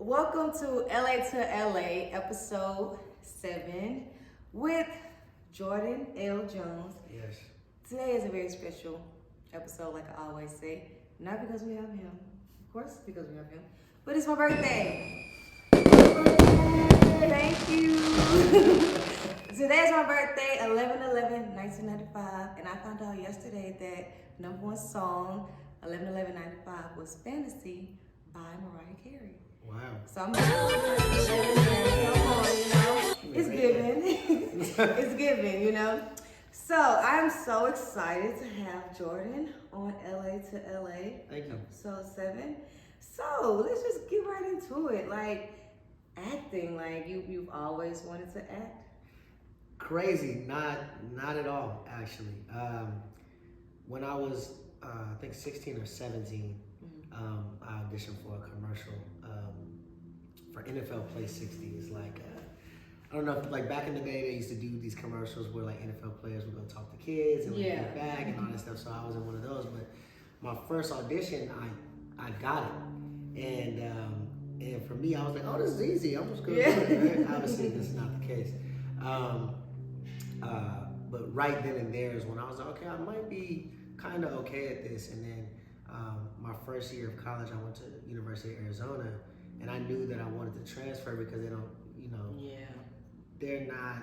Welcome to LA2LA, episode 7, with Jordan L. Jones. Yes. Today is a very special episode, like I always say. Not because we have him, of course, because we have him, but it's my birthday. Thank you. Today's my birthday, 11/11/1995, and I found out yesterday that number one song, 11/11/95, was Fantasy by Mariah Carey. Wow. So I'm it's given. It's given, you know. So I'm so excited to have Jordan on LA2LA. Thank you. So 7. So let's just get right into it. Like acting, like you've always wanted to act? Crazy, not at all actually. When I was I think 16 or 17, I auditioned for a commercial for NFL Play 60. It's like I don't know, if, like back in the day they used to do these commercials where like NFL players would go talk to kids and get back and all that stuff. So I was in one of those, but my first audition I got it, and for me I was like, oh, this is easy. I'm just gonna do it. Right? Obviously this is not the case. But right then and there is when I was like, okay, I might be kind of okay at this. And then my first year of college, I went to University of Arizona, and I knew that I wanted to transfer because they don't, they're not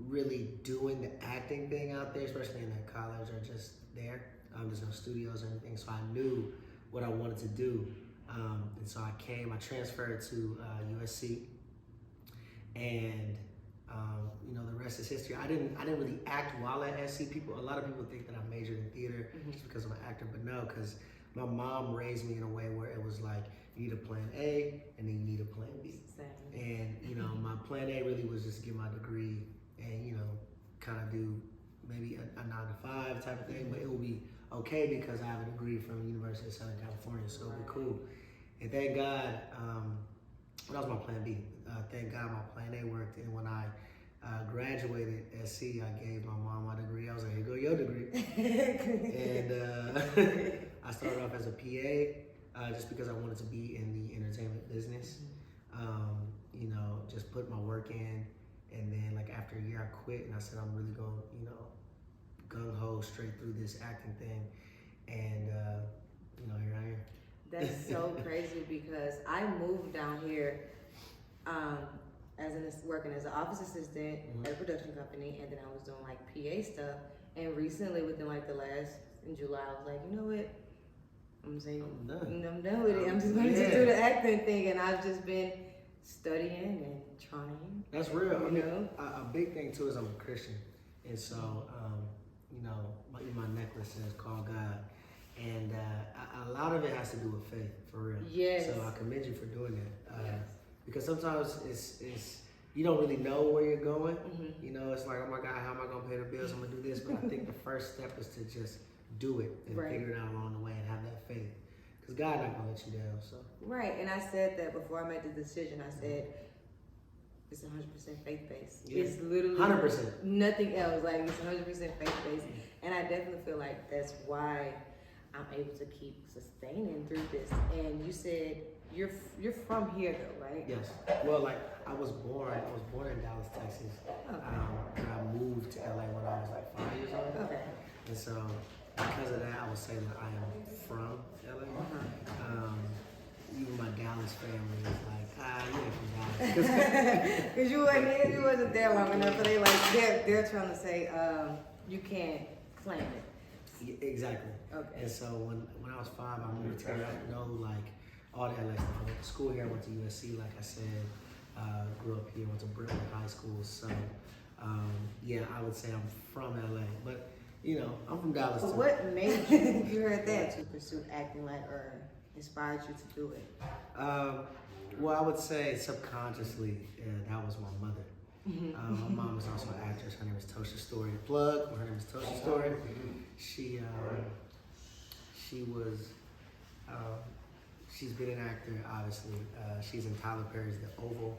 really doing the acting thing out there, especially in that college, or just there. There's no studios or anything, so I knew what I wanted to do. And so I transferred to USC, and the rest is history. I didn't really act while at SC. A lot of people think that I majored in theater just because I'm an actor, but no, because my mom raised me in a way where it was like, you need a plan A and then you need a plan B. Same. And my plan A really was just get my degree and kind of do maybe a 9-to-5 type of thing, but it will be okay because I have a degree from the University of Southern California, so it'll be cool. And thank God, that was my plan B. Thank God my plan A worked, and when I graduated at SC, I gave my mom my degree. I was like, here go your degree. And I started off as a PA just because I wanted to be in the entertainment business. Just put my work in, and then like after a year I quit, and I said I'm really going, gung-ho straight through this acting thing, and here I am. That's so crazy because I moved down here working as an office assistant at a production company, and then I was doing like PA stuff. And recently, within like in July, I was like, you know what? I'm done with it. I'm just going to do the acting thing, and I've just been studying and trying. That's real. A big thing too is I'm a Christian, and so my necklace says "Call God." And a lot of it has to do with faith, for real. Yes. So I commend you for doing that. Because sometimes it's you don't really know where you're going. It's like, oh my God, how am I going to pay the bills? I'm going to do this. But I think the first step is to just do it and figure it out along the way and have that faith. Because God's not going to let you down. So. Right. And I said that before I made the decision. I said, it's 100% faith-based. Yeah. It's literally 100%. Nothing else. Like, it's 100% faith-based. And I definitely feel like that's why I'm able to keep sustaining through this. And you said you're from here though, right? Yes. Well, like I was born in Dallas, Texas. Okay. And I moved to LA when I was like 5 years old. Okay. And so because of that, I would say that I am from LA. Even my Dallas family is like, you ain't from Dallas. Because you wasn't there long enough, so they're trying to say you can't claim it. Yeah, exactly. Okay. And so when I was 5, I moved here. I know like all the LA stuff. I went to school here. I went to USC, like I said. Grew up here. Went to Brentwood High School. So I would say I'm from LA. But I'm from Dallas too. So what made you heard that to pursue acting, or inspired you to do it? Well, I would say subconsciously, that was my mother. My mom was also an actress. Her name is Tosha Story. Plug. Her name is Tosha Story. She was. She's been an actor, obviously. She's in Tyler Perry's The Oval.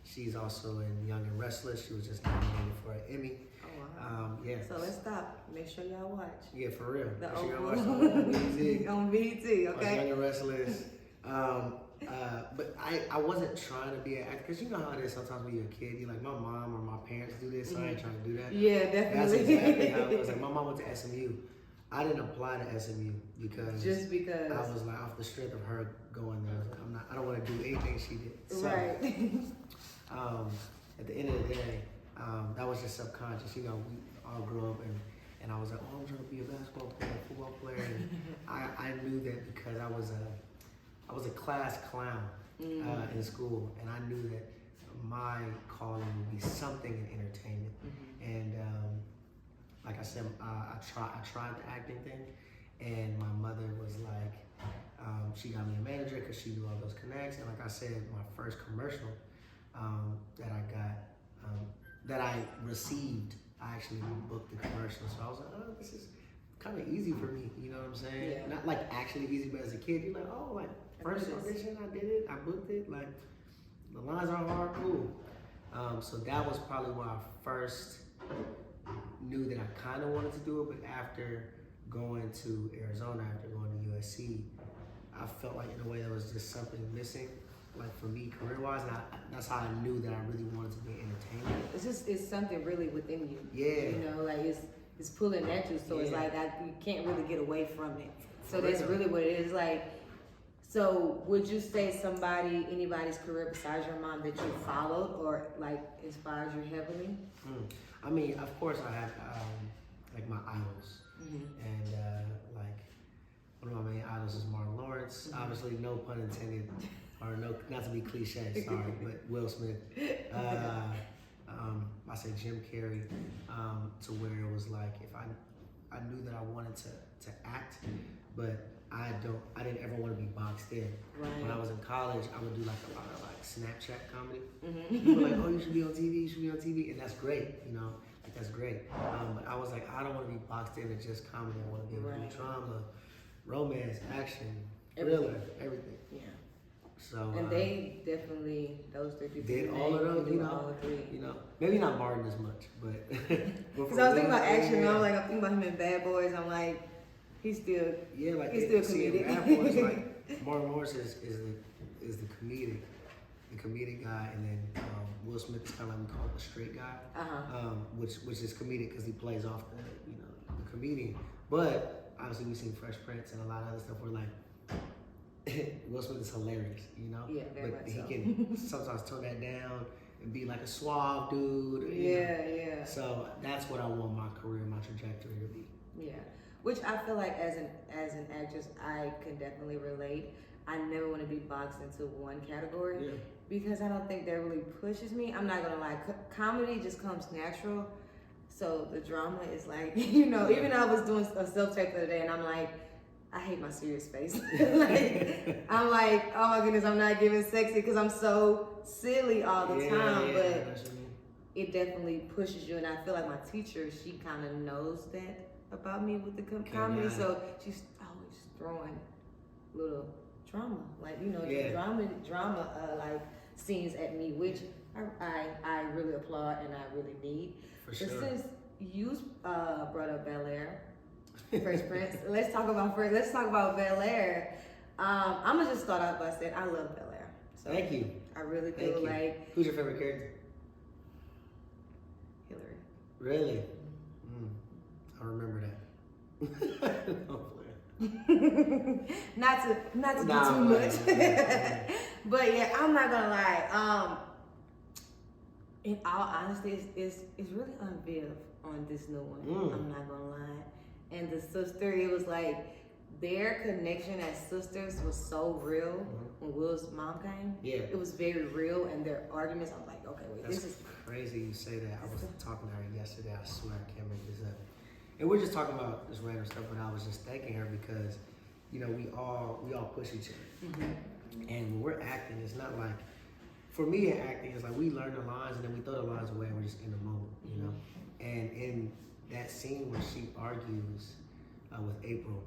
She's also in Young and Restless. She was just nominated for an Emmy. Yeah. So let's stop. Make sure y'all watch. Yeah, for real. The Make sure Oval. y'all watch on BET. On BET, okay? Young and Restless. But I wasn't trying to be an actor, because you know how it is sometimes when you're a kid, you're like, my mom or my parents do this, so I ain't trying to do that. Yeah, definitely. That's exactly how it was. Like, my mom went to SMU. I didn't apply to SMU because I was like, off the strength of her going there, I don't want to do anything she did. So, right. At the end of the day, that was just subconscious. You know, we all grew up and I was like, oh, I'm trying to be a basketball player, a football player. And I knew that because I was a class clown in school, and I knew that my calling would be something in entertainment. And like I said, I tried the acting thing, and my mother was like, she got me a manager because she knew all those connects. And like I said, my first commercial that I got, that I received, I actually booked the commercial. So I was like, oh, this is kind of easy for me. You know what I'm saying? Yeah. Not like actually easy, but as a kid, you're like, oh, like first audition, I did it, I booked it. Like the lines are hard, cool. So that was probably when I first knew that I kind of wanted to do it. But after going to Arizona, after going to USC, I felt like in a way there was just something missing, like for me career-wise, and that's how I knew that I really wanted to be entertainment. It's something really within you. Yeah. You know, like it's pulling at you, so it's like you can't really get away from it. So that's really what it is. Like, so would you say anybody's career besides your mom that you followed or like inspired you heavily? I mean, of course I have like my idols, and like one of my main idols is Martin Lawrence. Obviously, no pun intended, or no, not to be cliche, sorry, but Will Smith. I say Jim Carrey, to where it was like if I knew that I wanted to act, but I didn't ever want to be boxed in. Right. When I was in college, I would do like a lot of like Snapchat comedy. People were like, oh, you should be on TV, you should be on TV, and that's great, you know, like that's great. But I was like, I don't want to be boxed in at just comedy. I want to be able to do drama, romance, action, thriller, everything. Yeah. So and they definitely, those three people did all of those, you know, maybe not Martin as much, but because I was thinking about action, I'm thinking about him in Bad Boys. I'm like, he's still comedic. Bad Boys, like Martin Lawrence is the comedic guy, and then Will Smith is kind of like we call it the straight guy, which is comedic because he plays off the comedian. But obviously we've seen Fresh Prince and a lot of other stuff where like Will Smith is hilarious, you know? Yeah, very much so. He can sometimes tone that down and be like a suave dude. Yeah. So that's what I want my career, my trajectory to be. Yeah, which I feel like as an actress, I can definitely relate. I never want to be boxed into one category because I don't think that really pushes me. I'm not gonna lie, comedy just comes natural. So the drama is like, even though I was doing a self-tape the other day and I'm like, I hate my serious face. Like, I'm like, oh my goodness, I'm not giving sexy because I'm so silly all the time. But it definitely pushes you. And I feel like my teacher, she kind of knows that about me with the comedy. So she's always throwing little drama, drama like scenes at me, which I really applaud and I really need. For sure. But since you brought up Bel-Air, Fresh Prince. Let's talk about Bel-Air. I'm gonna just start out by saying I love Bel-Air. So thank you. I really feel like. Who's your favorite character? Hillary. Really? I remember that. not to do too much. But yeah, I'm not gonna lie. In all honesty, it's really unveiled on this new one. I'm not gonna lie. And the sister, it was like their connection as sisters was so real when Will's mom came. Yeah. It was very real, and their arguments, I'm like, okay, wait, this is crazy you say that. I was talking to her yesterday, I swear I can't make this up. And we're just talking about this random stuff, but I was just thanking her because, we all push each other. And when we're acting, it's not like, for me in acting, it's like we learn the lines and then we throw the lines away and we're just in the moment, And in that scene where she argues with April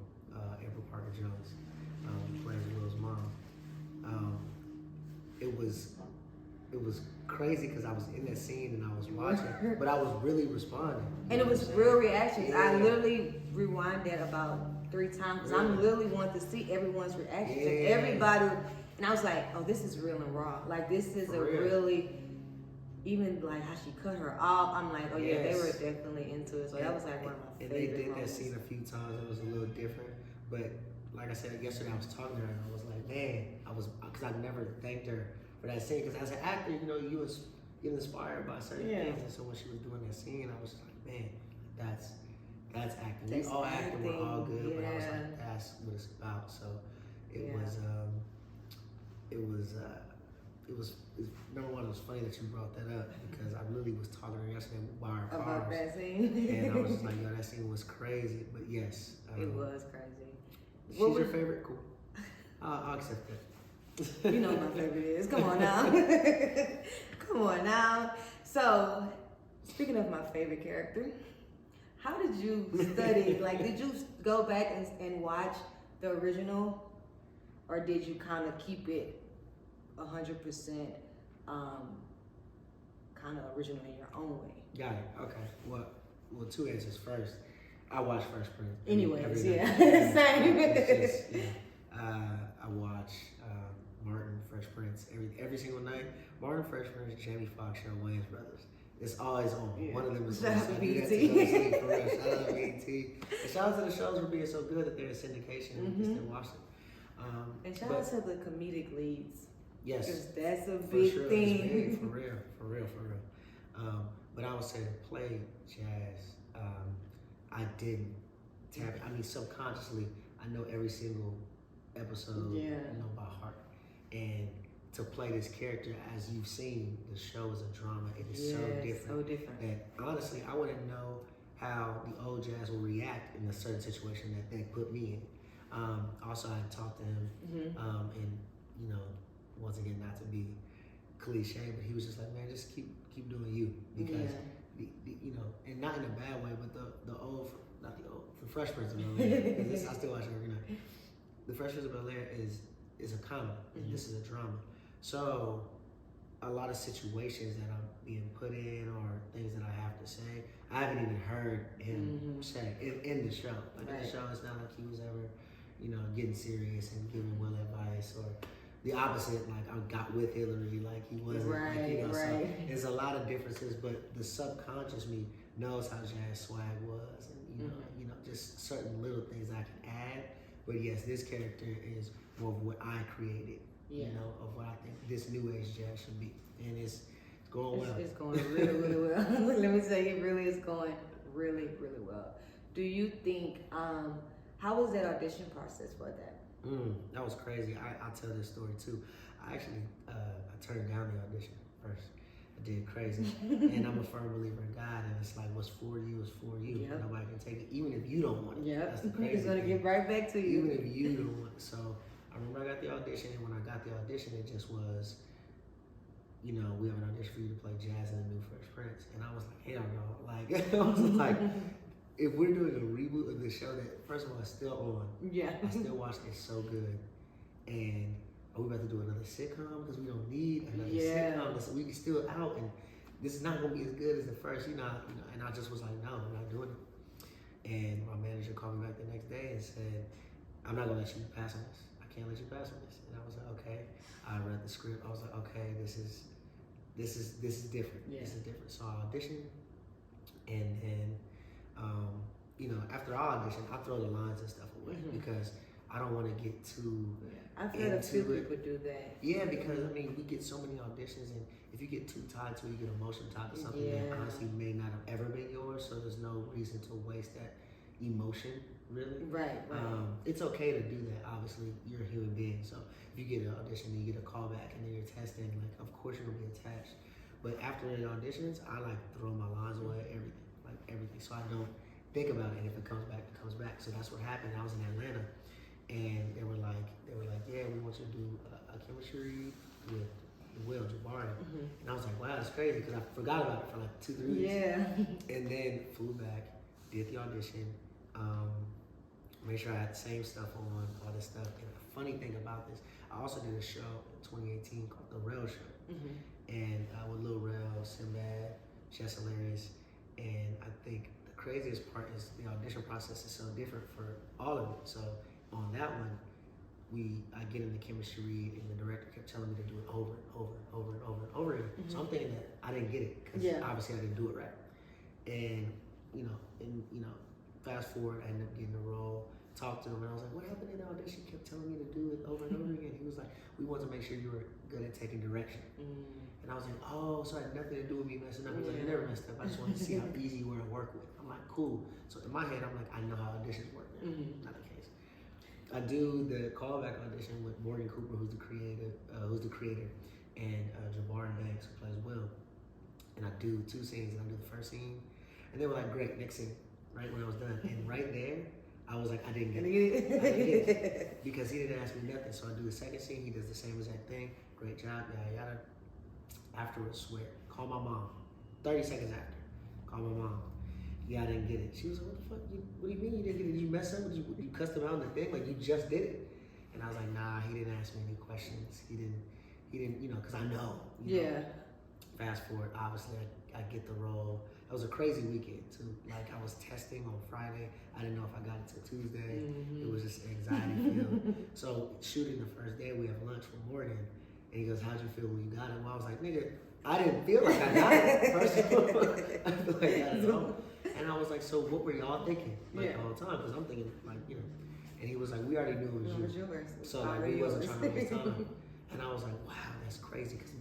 Parker Jones, who plays Will's mom, it was crazy because I was in that scene and I was watching, but I was really responding. And it was real reactions. Yeah. I literally rewinded about 3 times because I'm literally wanting to see everyone's reaction. Yeah. And I was like, oh, this is real and raw. Like, this is For a real. really, even like how she cut her off. I'm like, oh yeah, they Yes. were definitely into it. So that was like one of my And favorite they did moments. that scene a few times. It was a little different, but like I said yesterday, I was talking to her and I was like, man, because I never thanked her for that scene. Because as an actor, you know, you was getting inspired by certain things, and so when she was doing that scene, I was just like, man, that's acting. That's we all acting, we're all good, but I was yeah. like, that's what it's about. So it Yeah. was number one. It was funny that you brought that up because I really was talking to her yesterday while our About cars, that scene. and I was just like, yo, that scene was crazy. But yes, It was crazy. She's What your was- favorite? Cool. I'll accept that. You know what my favorite is. Come on now. Come on now. So, speaking of my favorite character, how did you study? Like, did you go back and watch the original? Or did you kind of keep it 100% kind of original in your own way? Got it. Okay. Well, two answers. First, I watch Fresh Prince. Anyways, night. yeah. Same. Same. I watch Martin, Fresh Prince every single night. Martin, Fresh Prince, Jamie Foxx, Show, Wayans Brothers. It's always on. Yeah. One of them is Shout on. out to I do that BET. to go to sleep, for real. Shout out to BET. And shout out to the shows for being so good that they're in syndication and you can still watch them. And shout out to the comedic leads. Yes. Because that's a For big sure, thing. it's big, for real. But I would say to play jazz, I didn't tap it. I mean, subconsciously, I know every single episode, Yeah. you know, by heart. And to play this character, as you've seen, the show is a drama. It is so different. So different. That honestly, I wouldn't know how the old Jazz will react in a certain situation that they put me in. Also, I talked to him, and you know, once again, not to be cliche, but he was just like, man, just keep doing you, because you know, and not in a bad way, but the Fresh Prince of Bel-Air, I still watch it every night. The Fresh Prince of Bel-Air is a comedy, and this is a drama. So a lot of situations that I'm being put in or things that I have to say, I haven't even heard him say in the show. Like in the show, it's not like he was ever, you know, getting serious and giving Will advice, or the opposite, like I got with Hillary, like he wasn't. Like, you know, so there's a lot of differences, but the subconscious me knows how Jazz swag was, and you know, just certain little things I can add. But yes, this character is more of what I created. You know, of what I think this new age jazz should be, and it's going well. It's going really, really well. Let me tell you, it really is going really, really well. Do you think? How was that audition process for that? That was crazy. I'll tell this story too. I actually I turned down the audition first. I did crazy, and I'm a firm believer in God, and it's like what's for you is for you. Yep. Nobody can take it, even if you don't want it. That's the crazy It's gonna thing. get right back to you. Even if you don't want it. So I remember I got the audition, and when I got the audition, it just was, you know, we have an audition for you to play jazz in the new Fresh Prince, and I was like, hell no. Like I was like, if we're doing a reboot of the show that, first of all, is still on. I still watch it, so good. And are we about to do another sitcom? Because we don't need another sitcom. We still out, and this is not gonna be as good as the first, you know. And I just was like, no, I'm not doing it. And my manager called me back the next day and said, I'm not gonna let you pass on this. I can't let you pass on this. And I was like, okay. I read the script. I was like, okay, this is different. This is different. So I auditioned, and then you know, after I audition, I throw the lines and stuff away because I don't want to get too I've heard a few people do that. Yeah, because I mean, we get so many auditions, and if you get too tied to it, you get emotion tied to something that honestly may not have ever been yours. So there's no reason to waste that emotion, really. Right. It's okay to do that. Obviously, you're a human being. So if you get an audition and you get a call back and then you're testing, like of course you're gonna be attached. But after the auditions, I like throw my lines away, everything. So I don't think about it. And if it comes back, it comes back. So that's what happened. I was in Atlanta, and they were like, yeah, we want you to do a chemistry with Will Jabari. And I was like, wow, that's crazy, because I forgot about it for like 2-3 weeks. And then flew back, did the audition, made sure I had the same stuff on, all this stuff. And the funny thing about this, I also did a show in 2018 called The Rel Show. And with Lil Rel, Sinbad, Chess Hilarious. And I think the craziest part is the audition process is so different for all of it. So on that one, I get in the chemistry read, and the director kept telling me to do it over and over and over and over and over again. So I'm thinking that I didn't get it because obviously I didn't do it right. And fast forward, I ended up getting the role. Talked to him, and I was like, "What happened in the audition?" He kept telling me to do it over and over again. He was like, "We want to make sure you were good at taking direction." And I was like, "Oh, so it had nothing to do with me messing up." He's like, "You never messed up. I just wanted to see how easy you were to work with." I'm like, "Cool." So in my head, I'm like, "I know how auditions work." Not the case. I do the callback audition with Morgan Cooper, who's the creator, and Jabbar Banks, who plays Will. And I do 2 scenes, and I do the first scene, and they were like, "Great, next scene." Right when I was done, and right there, I was like, I didn't get it. Because he didn't ask me nothing. So I do the second scene, he does the same exact thing. Great job, yada yada. Afterwards, swear, call my mom. 30 seconds after, call my mom. Yeah, I didn't get it. She was like, what the fuck? What do you mean you didn't get it? Did you mess up? Did you cuss them out in the thing? Like, you just did it. And I was like, nah, he didn't ask me any questions. He didn't, because I know. You know? Fast forward, obviously, I get the role. It was a crazy weekend too. Like, I was testing on Friday. I didn't know if I got it till Tuesday. It was just anxiety filled. So shooting the first day, we have lunch with Morgan, and he goes, "How'd you feel when you got it?" Well, I was like, "Nigga, I didn't feel like I got it." First of all, I feel like I got it all. And I was like, "So what were y'all thinking the whole time?" Because I'm thinking And he was like, "We already knew it was you." So like, we wasn't trying to waste time. And I was like, "Wow, that's crazy." Because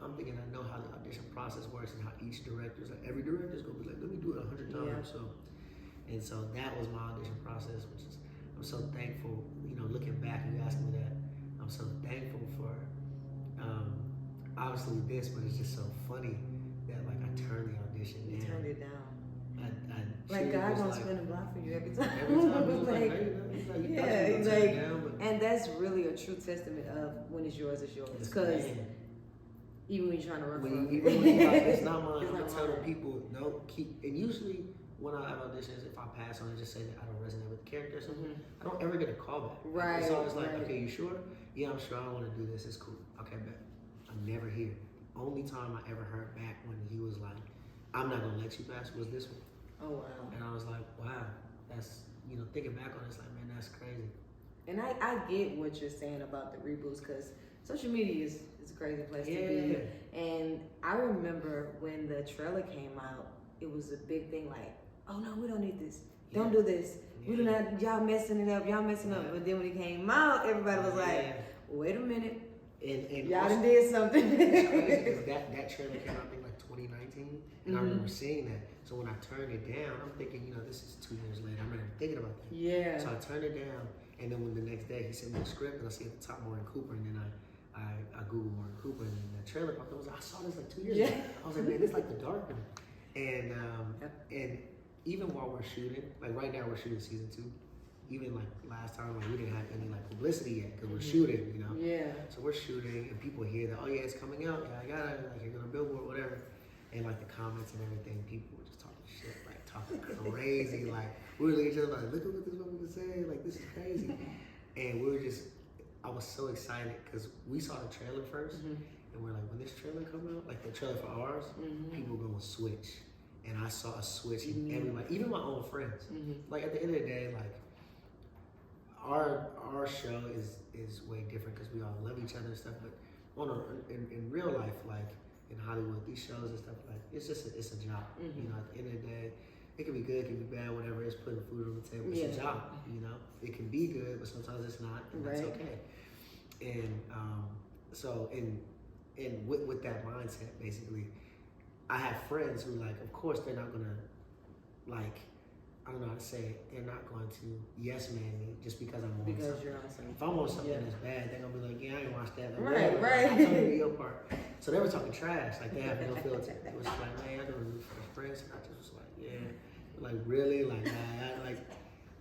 I'm thinking I know how the audition process works and how each director's like, every director's gonna be like, "Let me do it 100 times." So that was my audition process, which is, I'm so thankful. Looking back, you asked me that. I'm so thankful for obviously this, but it's just so funny that like I turned the audition down. You turned it down. Like God gonna spin a block for you every time. Every time he's like, and that's really a true testament of when it's yours, it's yours. Because even when you're trying to run from it, it's not mine. I'm telling people, no, keep. And usually when I have auditions, if I pass on it, just say that I don't resonate with the character or something. I don't ever get a call back. Right. It's always like, okay, you sure? Yeah, I'm sure. I want to do this. It's cool. Okay, bet. I'm never here. Only time I ever heard back when he was like, "I'm not gonna let you pass," was this one. Oh wow. And I was like, wow, that's thinking back on it, it's like, man, that's crazy. And I get what you're saying about the reboots, because social media is a crazy place to be. And I remember when the trailer came out, it was a big thing like, "Oh no, we don't need this. Don't do this. We do not, y'all messing it up, But then when it came out, everybody was like, "Wait a minute. And y'all done did something." It's crazy because that trailer came out, I think, like 2019. And I remember seeing that. So when I turned it down, I'm thinking, this is 2 years later. I'm not even thinking about that. Yeah. So I turned it down. And then when the next day he sent me the script, and I see at the top Morgan Cooper, and then I Googled Morgan Cooper, and then the trailer popped up. I was like, I saw this like 2 years ago. I was like, man, it's like the dark one. And even while we're shooting, like right now we're shooting season 2. Even like last time, like we didn't have any like publicity yet because we're shooting, Yeah. So we're shooting, and people hear that, "Oh yeah, it's coming out. Yeah, I got it. Like you're gonna billboard, whatever." And like the comments and everything, people were just talking shit, like talking crazy. Like we were looking at each other like, "Look at what this woman was saying. Like this is crazy." And we were I was so excited because we saw the trailer first, and we're like, when this trailer come out, like the trailer for ours, people gonna switch. And I saw a switch in everybody, even my own friends. Like at the end of the day, like our show is way different because we all love each other and stuff. But in real life, like in Hollywood, these shows and stuff, like it's a job. At the end of the day, it can be good, it can be bad, whatever. It's putting food on the table. It's a job. It can be good, but sometimes it's not, and that's okay. And so with that mindset, basically, I have friends who, like, of course, they're not gonna, like, I don't know how to say it, they're not going to yes man me just because I'm on something. Because you're on something. If I'm on something that's bad, they're gonna be like, "Yeah, I ain't watched that." Like, right. I'm talking to your part. So they were talking trash, like they have no filter. It was like, "Man, I don't root for the friends," and I just was like, "Yeah, like really, like nah, like."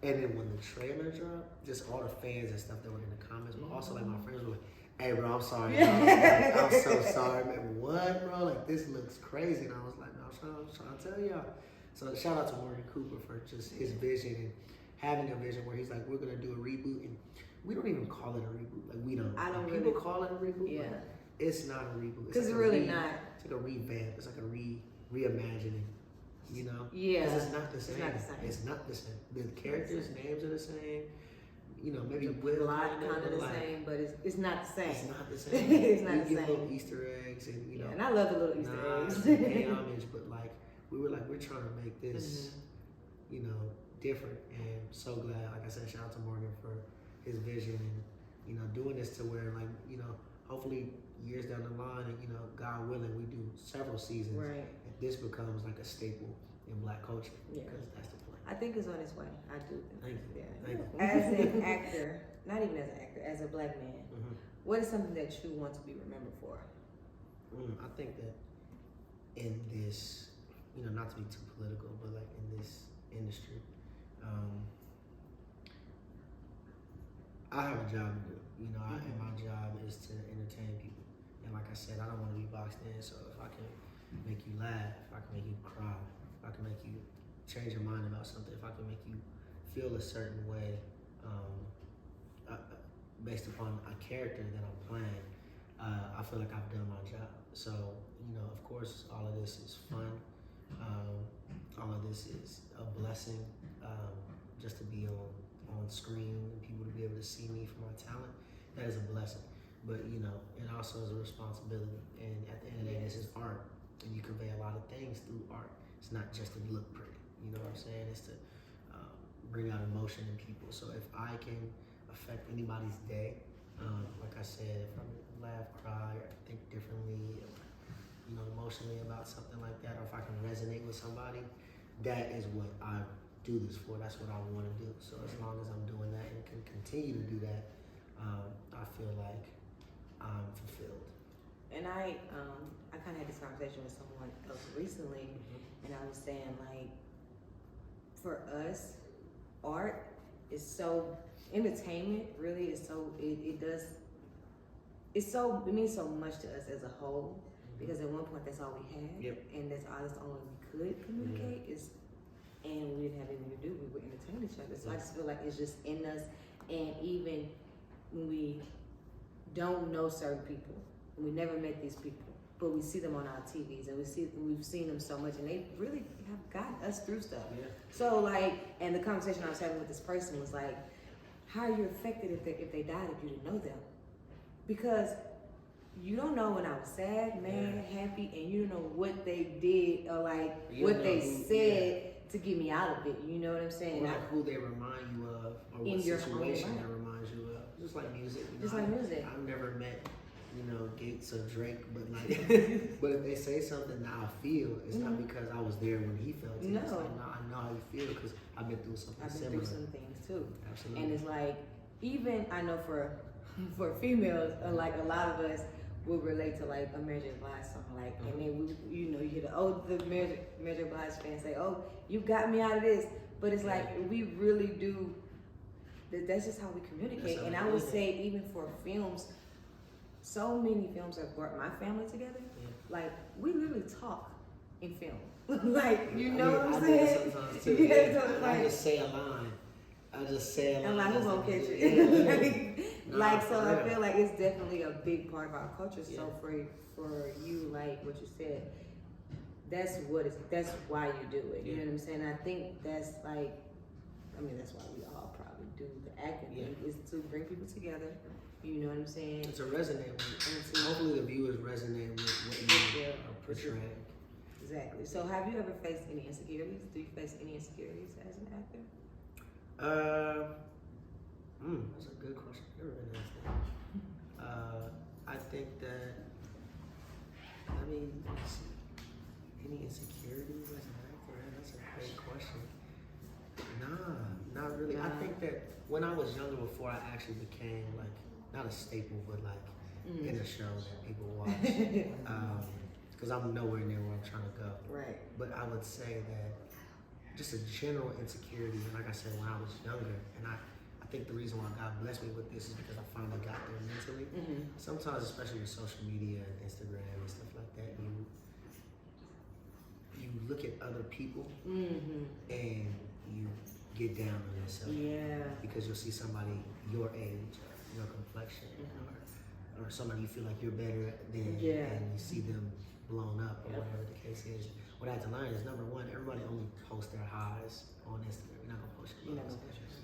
And then when the trailer dropped, just all the fans and stuff that were in the comments, but also like my friends were like, "Hey, bro, I'm sorry. Like, I'm so sorry, man. What, bro? Like this looks crazy." And I was like, "No, I'm trying to tell y'all." So shout out to Morgan Cooper for just his vision and having a vision where he's like, "We're gonna do a reboot," and we don't even call it a reboot. Like we don't. I don't people really call it a reboot. Yeah. But it's not a reboot. Because it's really not. It's like a revamp. It's like a reimagining. Yeah. Because it's not the same. It's not the same. It's not the same. The characters' names are the same. maybe the will plot kind kind of the like, same, but it's not the same. It's not the same. It's not the give same. little Easter eggs and And I love the little Easter eggs. pay homage, but like we're trying to make this, different. And so glad, like I said, shout out to Morgan for his vision and doing this to where like hopefully years down the line and God willing we do several seasons. Right. And this becomes like a staple in Black culture because that's the point. I think it's on its way. I do think. Thank you. Yeah. Thank you. As an actor, not even as an actor, as a Black man, what is something that you want to be remembered for? I think that in this, not to be too political, but like in this industry, I have a job to do. And my job is to entertain people. And like I said, I don't want to be boxed in. So if I can make you laugh, if I can make you cry, if I can make you change your mind about something, if I can make you feel a certain way based upon a character that I'm playing, I feel like I've done my job. So, of course, all of this is fun. All of this is a blessing just to be on screen and people to be able to see me for my talent. That is a blessing. But, it also is a responsibility. And at the end of the day, this is art. And you convey a lot of things through art. It's not just to look pretty. You know what I'm saying? It's to bring out emotion in people. So if I can affect anybody's day, like I said, if I laugh, cry, or think differently, or, emotionally about something like that, or if I can resonate with somebody, that is what I do this for. That's what I want to do. So as long as I'm doing that and can continue to do that, I feel like I'm fulfilled. And I kind of had this conversation with someone else recently, and I was saying like, for us, art is so, entertainment really is so, it means so much to us as a whole, because at one point that's all we had, and that's all we could communicate and we didn't have anything to do, we would entertain each other. So I just feel like it's just in us, and even when we don't know certain people, and we never met these people, but we see them on our TVs, and we've seen them so much, and they really have gotten us through stuff. Yeah. So like, and the conversation I was having with this person was like, how are you affected if they died if you didn't know them? Because you don't know when I was sad, mad, happy, and you don't know what they did or like what they said to get me out of it. You know what I'm saying? Or like who they remind you of, or what situation that reminds you of. Just like music. Like music. I've never met Gates or Drake, but like, but if they say something that I feel, it's not because I was there when he felt it. No. It's like, no, I know how you feel because I've been through something similar. I've been through some things too. Absolutely. And it's like, even I know for females, like a lot of us would relate to like a Mary J. Blige song, like, and then you hear the Mary J. Blige fans say, "Oh, you got me out of this," but it's like we really do. That's just how we communicate. And I would say even for films, so many films have brought my family together. Yeah. Like we literally talk in film. Like what I'm saying? I do sometimes too. I just say a line. And like, who gonna catch it? So I feel like it's definitely a big part of our culture. So for you, like what you said, that's why you do it. You know what I'm saying? I think that's like, that's why we all probably do the acting thing, is to bring people together. You know what I'm saying? To resonate with. Hopefully the viewers resonate with what you are portraying. Exactly. So have you ever faced any insecurities? Do you face any insecurities as an actor? That's a good question. Never been asked that. I think that, let's see. Any insecurities as an actor? That's a great question. Nah, not really. I think that when I was younger, before I actually became like, not a staple, but like in a show that people watch, because I'm nowhere near where I'm trying to go. Right. But I would say that just a general insecurity, and like I said, when I was younger, and I think the reason why God blessed me with this is because I finally got there mentally. Sometimes, especially with social media and Instagram and stuff like that, you look at other people and you get down on yourself. Yeah. Because you'll see somebody your age, your complexion, or somebody you feel like you're better than, and you see them blown up or whatever the case is. What I had to learn is, number one, everybody only posts their highs on Instagram. You're not gonna post your lows.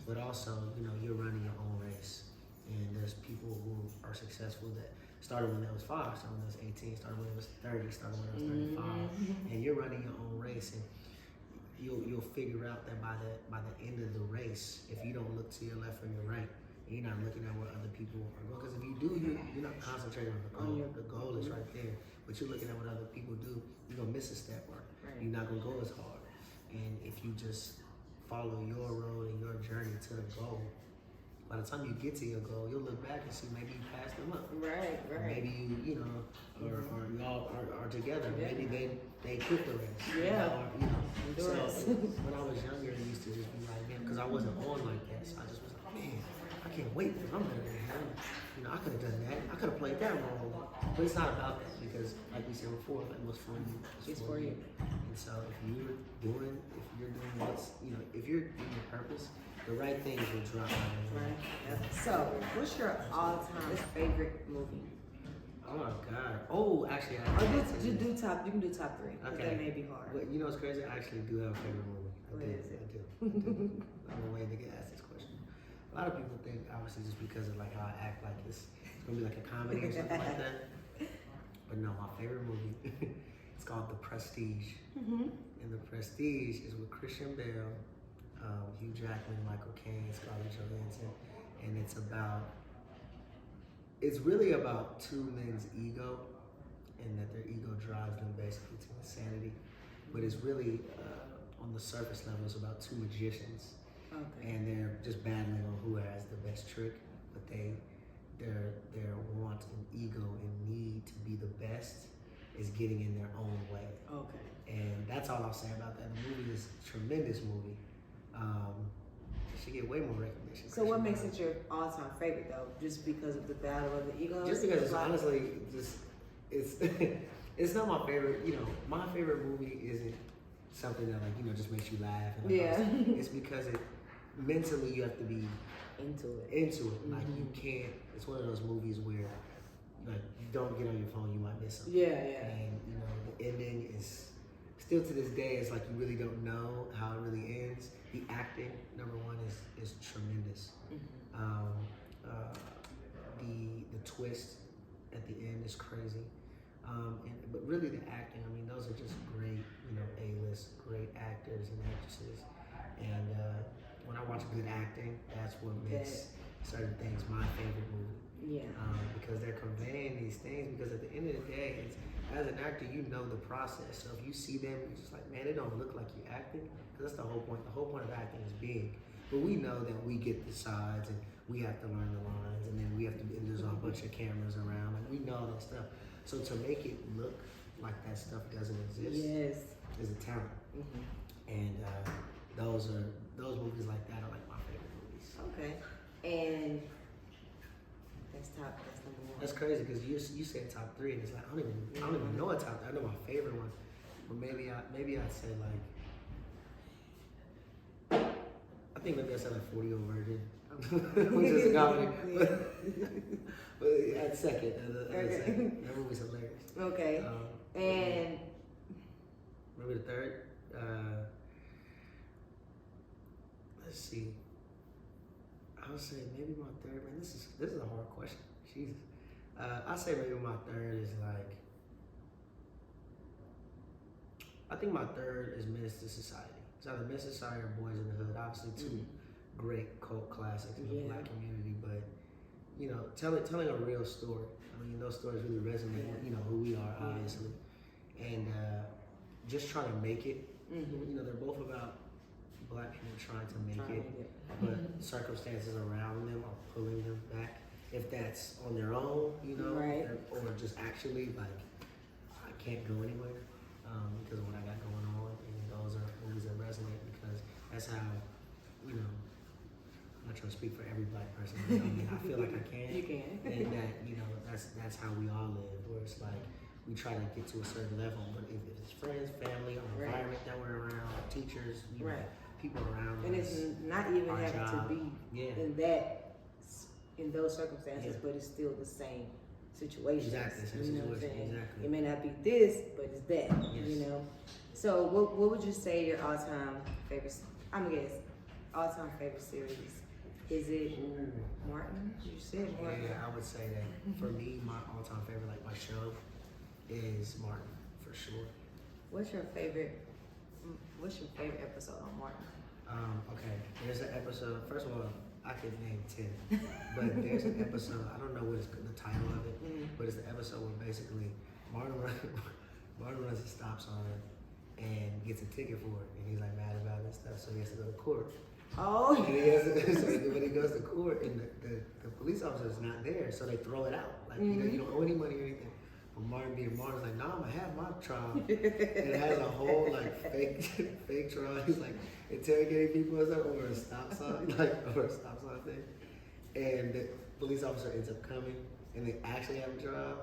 but also, you know, you're running your own race. And there's people who are successful that started when they was 5, started when they was 18, started when they was 30, started when they was 35, and you're running your own race. And you'll figure out that by the end of the race, if you don't look to your left or your right, and you're not looking at what other people are going, because if you do, you're not concentrating on the goal. The goal is right there, but you're looking at what other people do, you're gonna miss a step, or you're not gonna go as hard. And if you just follow your road and your journey to the goal, by the time you get to your goal, you'll look back and see maybe you passed them up. Right. Or maybe you know, or y'all are together. Yeah. Maybe they quit the race. Yeah. So when I was younger, I used to just be like, man, because I wasn't on like that. So I just was like, man, I can't wait because I'm better than him. You know, I could have done that. I could have played that role. But it's not about that because, like we said before, like what's for you, it's for you. And so if you're doing what's, you know, if you're doing your purpose, the right things will drop out. Right. Yep. So, what's your all-time favorite movie? Oh my God. Oh, actually, you can do top 3. Okay. That may be hard. But you know what's crazy? I actually do have a favorite movie. I do. I'm waiting to get asked this question. A lot of people think, obviously, just because of like how I act, like it's gonna be like a comedy or something like that. But no, my favorite movie, it's called The Prestige. And The Prestige is with Christian Bale, Hugh Jackman, Michael Caine, Scarlett Johansson, and it's really about two men's ego, and that their ego drives them basically to insanity. But it's really on the surface level, it's about two magicians, and they're just battling on who has the best trick. But their want and ego and need to be the best is getting in their own way. And that's all I'll say about that. The movie is a tremendous movie. It should get way more recognition. So what makes it your all-time favorite though? Just because of the battle of the ego? Just because it's honestly it's not my favorite. You know, my favorite movie isn't something that like, you know, just makes you laugh. And it's because mentally you have to be into it. Like you can't. It's one of those movies where like you don't get on your phone, you might miss something. And you know the ending is. Still to this day, it's like you really don't know how it really ends. The acting, number one, is tremendous. The twist at the end is crazy. But really the acting, I mean, those are just great, you know, A-list, great actors and actresses. And when I watch good acting, that's what makes certain things my favorite movie. Because they're conveying these things, because at the end of the day, as an actor, you know the process. So if you see them, you're just like, man, it don't look like you're acting. Because that's the whole point. The whole point of acting is big. But we know that we get the sides and we have to learn the lines, and then we have to, and there's a bunch of cameras around, and we know all that stuff. So to make it look like that stuff doesn't exist is a talent. And those movies like that are like my favorite movies. And that's number 1. That's crazy because you said top 3, and it's like I don't even know a top 3. I know my favorite one, but maybe I'd say like I think maybe I said like 40-Year-Old Virgin, which is a comedy. But at second, that movie's hilarious. And maybe the third. Let's see. I would say maybe my third. Man, this is a hard question. Jesus. I say maybe my third is like. I think my third is Menace to Society. It's either Menace to Society or Boys in the Hood. Obviously, two great cult classics in the Black community, but you know, telling a real story. I mean, those stories really resonate with, you know, who we are, obviously, and just trying to make it. You know, they're both about Black people trying to make it, but circumstances around them are pulling them back. If that's on their own, you know, or just actually like, I can't go anywhere because of what I got going on, and those are movies that resonate because that's how, you know, I'm not trying to speak for every Black person, but I mean, I feel like I can. You can. And that, you know, that's how we all live, where it's like, we try to get to a certain level, but if it's friends, family, or environment that we're around, teachers, you know, people around and us. it's not even having to be in those circumstances, but it's still the same situation. Exactly. You know what I'm saying? It may not be this, but it's that. You know. So what would you say your all-time favorite? I'm gonna guess all-time favorite series? Is it Martin? You said Martin. Yeah, I would say that for me, my all-time favorite, like my show, is Martin for sure. What's your favorite episode on Martin? Okay, there's an episode. First of all, I could name 10, but there's an episode. I don't know what is the title of it, but it's the episode where basically Martin runs a stop sign and gets a ticket for it, and he's like mad about it and stuff, so he has to go to court. Oh. And he has to, so when he goes to court, and the police officer is not there, so they throw it out. Like you don't owe any money or anything. But Martin's like, nah, I'm gonna have my trial. And it has a whole like fake trial. He's like interrogating people or something over a stop sign, over a stop sign thing. And the police officer ends up coming, and they actually have a trial.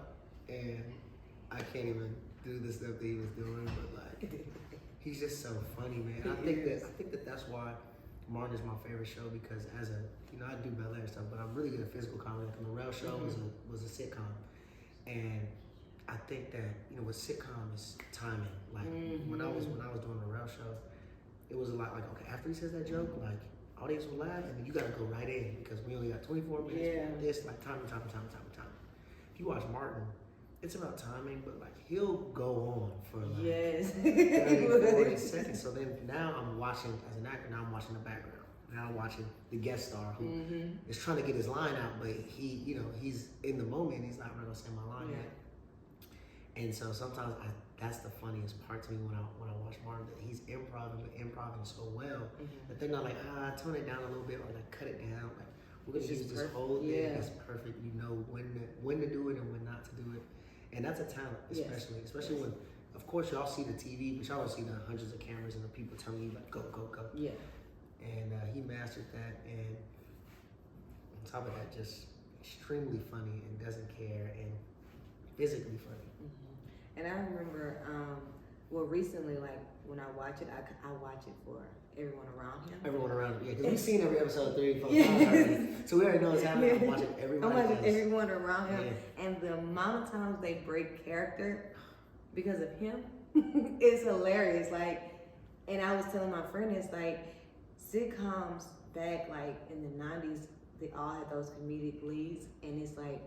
And I can't even do the stuff that he was doing, but like, he's just so funny, man. I think that that's why Martin is my favorite show, because as a, I do Bel-Air stuff, but I'm really good at physical comedy. Like the Morel Show was a sitcom, and I think that with sitcom is timing. Like when I was doing the Morel Show, it was a lot like, okay, after he says that joke, like audience will laugh, and then you gotta go right in because we only got 24 minutes. Yeah. This like time. If you watch Martin, it's about timing, but like he'll go on for like 30, 40 seconds. So then now I'm watching, as an actor, now I'm watching the background. Now I'm watching the guest star who is trying to get his line out, but he, he's in the moment, he's not gonna say my line yet. And so sometimes that's the funniest part to me when I watch Martin, that he's improvising so well that they're not like, tone it down a little bit or like cut it down. Like we're gonna use this whole thing. It's perfect. You know when to do it and when not to do it. And that's a talent, especially when, of course, y'all see the TV, but y'all don't see the hundreds of cameras and the people telling you like, go. Yeah. And he mastered that, and on top of that, just extremely funny and doesn't care and physically funny. And I remember, recently, like when I watch it, I watch it for everyone around him. Everyone around him, yeah, because we've seen every episode 3 4 times already, so we already know what's happening. I'm watching everyone around him, and the amount of times they break character because of him is hilarious. Like, and I was telling my friend, it's like sitcoms back like in the 90s, they all had those comedic leads, and it's like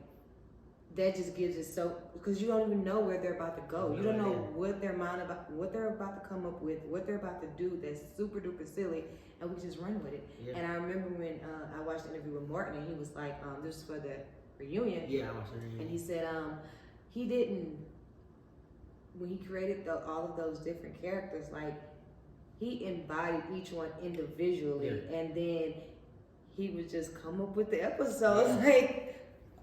that just gives it so, because you don't even know where they're about to go. You don't know what they're about to come up with, what they're about to do that's super duper silly, and we just run with it. Yeah. And I remember when I watched the interview with Martin, and he was like, this is for the reunion. Yeah, I watched the reunion. And he said he didn't, when he created all of those different characters, like he embodied each one individually, and then he would just come up with the episodes like,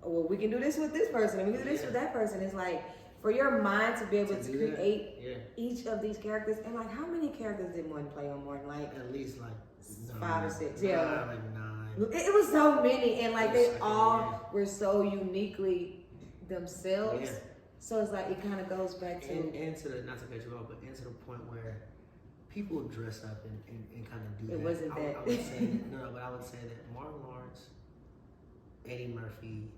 well, we can do this with this person, and we can do this with that person. It's like, for your mind to be able to create each of these characters, and like, how many characters did one play on Martin? Like, at least like 5 or 6. Like 9. It was so many, and like they all were so uniquely themselves. Yeah. So it's like, it kind of goes back to into the, not to cut you off, but into the point where people dress up and kind of do that. It wasn't that. I would say but I would say that Martin Lawrence, Eddie Murphy,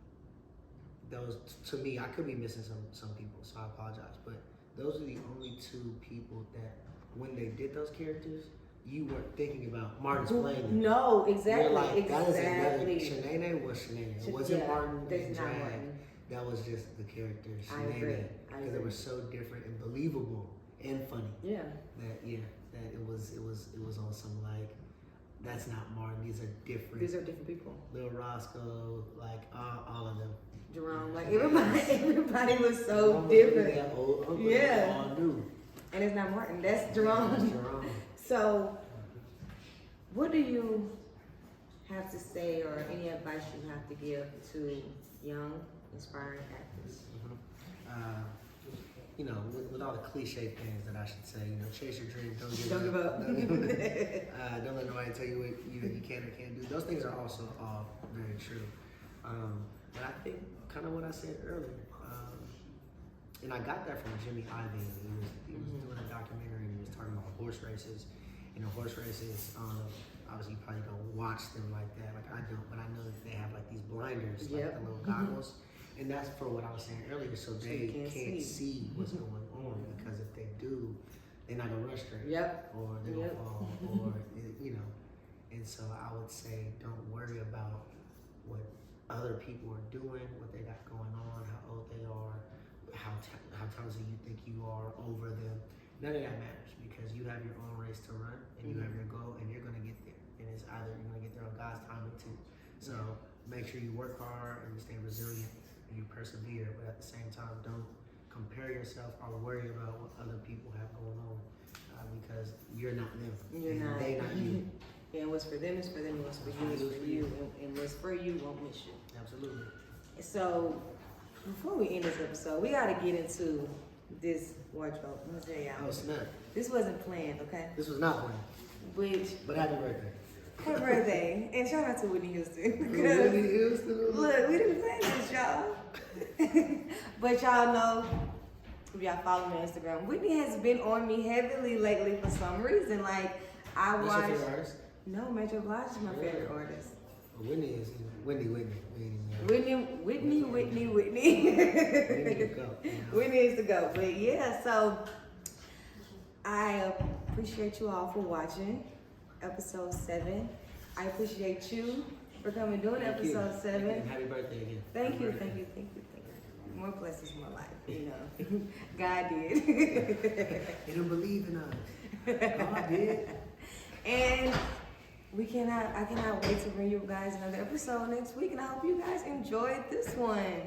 those, to me, I could be missing some people, so I apologize, but those are the only 2 people that when they did those characters, you weren't thinking about Martin's playing them. No, exactly. You're like, that is another, Shanae was Shanae. It wasn't Martin and not Drag. Martin. That was just the character I agree. Because they were so different and believable and funny. Yeah. That it was on some like, that's not Martin. These are different people. Lil Roscoe, like all of them. Jerome, like everybody was so different. All new. And it's not Martin. That's Jerome. That's Jerome. So, what do you have to say, or any advice you have to give to young, aspiring actors? With all the cliche things that I should say, chase your dreams, don't give up. Don't let nobody tell you what you can or can't do. Those things are also all very true. But I think kind of what I said earlier, and I got that from Jimmy Iovine. He was doing a documentary, and he was talking about horse races. And the horse races, obviously you probably don't watch them like that, like I don't, but I know that they have like these blinders, like the little goggles. And that's for what I was saying earlier, so they can't see what's going on, because if they do, they're not gonna run straight, or they're gonna fall, or And so I would say, don't worry about what other people are doing, what they got going on, how old they are, how talented you think you are over them. None of that matters because you have your own race to run and you have your goal and you're gonna get there. And it's either you're gonna get there on God's timing too. So make sure you work hard and you stay resilient and you persevere, but at the same time, don't compare yourself or worry about what other people have going on because you're not them. You're not. They not you. Yeah, and what's for them is for them, and what's for you is for you, and what's for you won't miss you. Absolutely. So, before we end this episode, we gotta get into this wardrobe. I'm gonna tell y'all. Oh snap! This wasn't planned, okay? This was not planned. But happy birthday. Happy birthday, and shout out to Whitney Houston. Whitney Houston. Look, we didn't plan this, y'all. But y'all know, if y'all follow me on Instagram, Whitney has been on me heavily lately for some reason. Like, I watched. What's your favorite artist? No, Metro Blige is my favorite artist. Whitney is Whitney. Whitney. Whitney is the GOAT. But yeah, so I appreciate you all for watching episode 7. I appreciate you for coming doing episode 7. And happy birthday again. Thank you. More blessings in my life, you know. God did. They don't believe in us. God did. And I cannot wait to bring you guys another episode next week, and I hope you guys enjoyed this one.